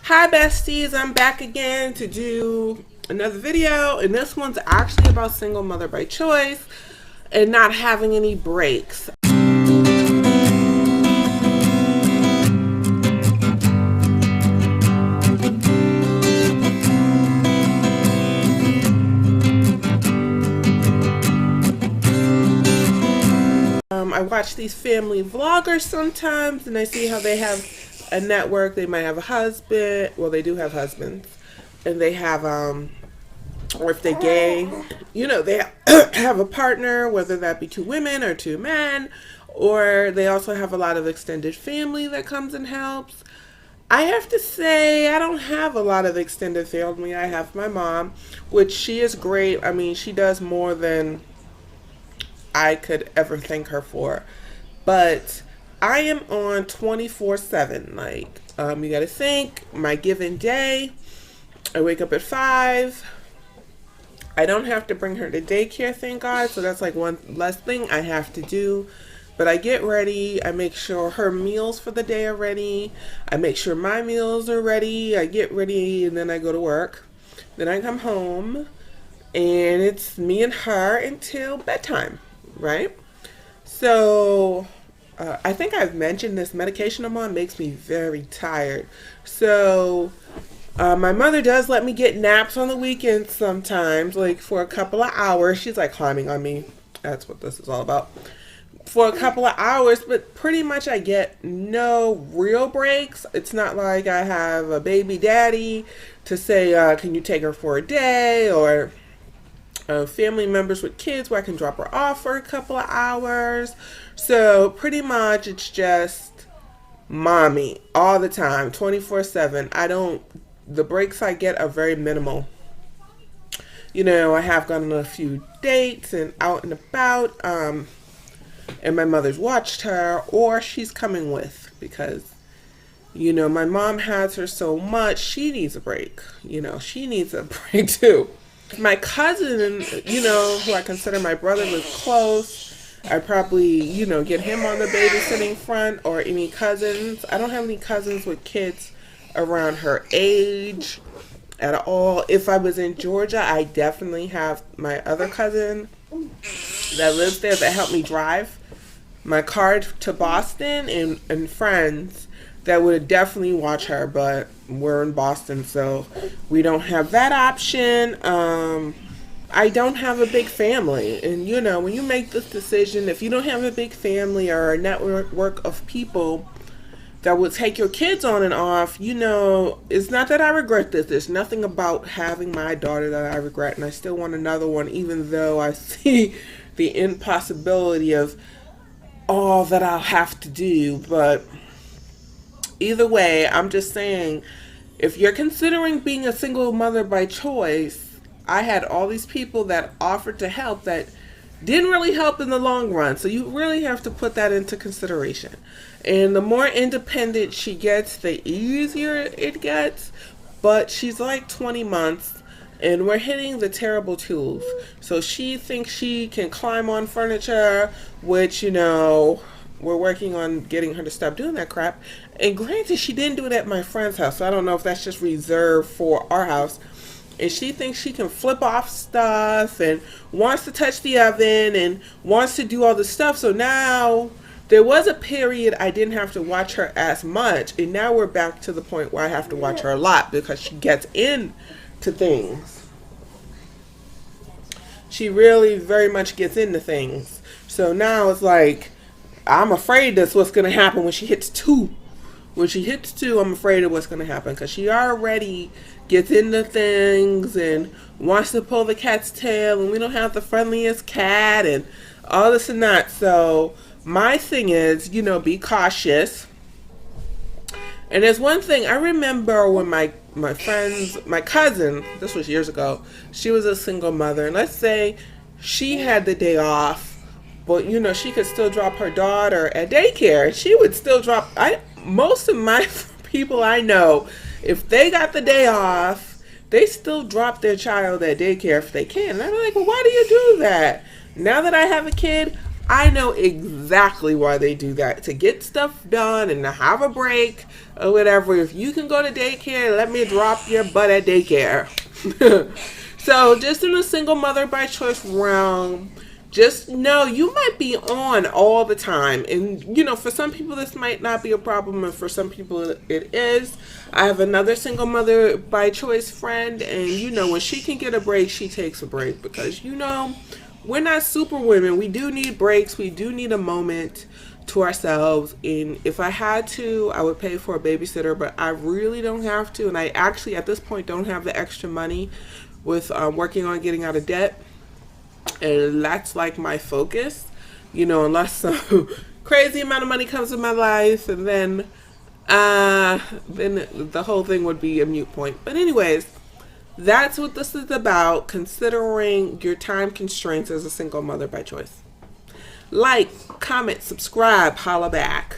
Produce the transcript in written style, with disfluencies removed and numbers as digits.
Hi besties, I'm back again to do another video, and this one's actually about single mother by choice and not having any breaks. I watch these family vloggers sometimes, and I see how they have a network. They might have a husband. Well, they do have husbands, and they have or if they're gay, they have a partner, whether that be two women or two men, or they also have a lot of extended family that comes and helps. I have to say, I don't have a lot of extended family. I have my mom, which she is great. I mean, she does more than I could ever thank her for. But I am on 24/7. Like, you gotta think, my given day, I wake up at 5. I don't have to bring her to daycare, thank God. So that's like one less thing I have to do. But I get ready. I make sure her meals for the day are ready. I make sure my meals are ready. I get ready and then I go to work. Then I come home and it's me and her until bedtime, right? So I think I've mentioned this medication I'm on makes me very tired. So my mother does let me get naps on the weekends sometimes, like for a couple of hours. She's like climbing on me. That's what this is all about. For a couple of hours, but pretty much I get no real breaks. It's not like I have a baby daddy to say, can you take her for a day, or family members with kids where I can drop her off for a couple of hours. So pretty much it's just mommy all the time, 24/7. The breaks I get are very minimal. I have gone on a few dates and out and about, and my mother's watched her, or she's coming with, because my mom has her so much, she needs a break. She needs a break too. My cousin, who I consider my brother, was close. I probably, get him on the babysitting front, or any cousins. I don't have any cousins with kids around her age at all. If I was in Georgia, I definitely have my other cousin that lives there that helped me drive my car to Boston, and friends that would definitely watch her, but we're in Boston, so we don't have that option. I don't have a big family, and when you make this decision, if you don't have a big family or a network of people that would take your kids on and off, it's not that I regret this. There's nothing about having my daughter that I regret, and I still want another one, even though I see the impossibility of all that I'll have to do. But either way, I'm just saying, if you're considering being a single mother by choice, I had all these people that offered to help that didn't really help in the long run. So you really have to put that into consideration. And the more independent she gets, the easier it gets. But she's like 20 months, and we're hitting the terrible twos. So she thinks she can climb on furniture, which, we're working on getting her to stop doing that crap. And granted, she didn't do it at my friend's house, so I don't know if that's just reserved for our house. And she thinks she can flip off stuff and wants to touch the oven and wants to do all this stuff. So now there was a period I didn't have to watch her as much, and now we're back to the point where I have to watch her a lot because she gets into things. She really very much gets into things. So now it's like, I'm afraid that's what's going to happen when she hits 2. When she hits 2, I'm afraid of what's going to happen, because she already gets into things and wants to pull the cat's tail, and we don't have the friendliest cat and all this and that. So my thing is, be cautious. And there's one thing I remember when my cousin, this was years ago, she was a single mother, and let's say she had the day off, but she could still drop her daughter at daycare. She would still drop. Most of my people I know, if they got the day off, they still drop their child at daycare if they can. And I'm like, well, why do you do that? Now that I have a kid, I know exactly why they do that, to get stuff done and to have a break or whatever. If you can go to daycare, let me drop your butt at daycare. So just in a single mother by choice realm, just know you might be on all the time. And, you know, for some people this might not be a problem, and for some people it is. I have another single mother by choice friend, and, you know, when she can get a break, she takes a break because, you know, we're not super women. We do need breaks. We do need a moment to ourselves. And if I had to, I would pay for a babysitter, but I really don't have to. And I actually, at this point, don't have the extra money with working on getting out of debt. And that's like my focus, you know, unless some crazy amount of money comes in my life, and then the whole thing would be a moot point. But anyways, that's what this is about, considering your time constraints as a single mother by choice. Like, comment, subscribe, holla back.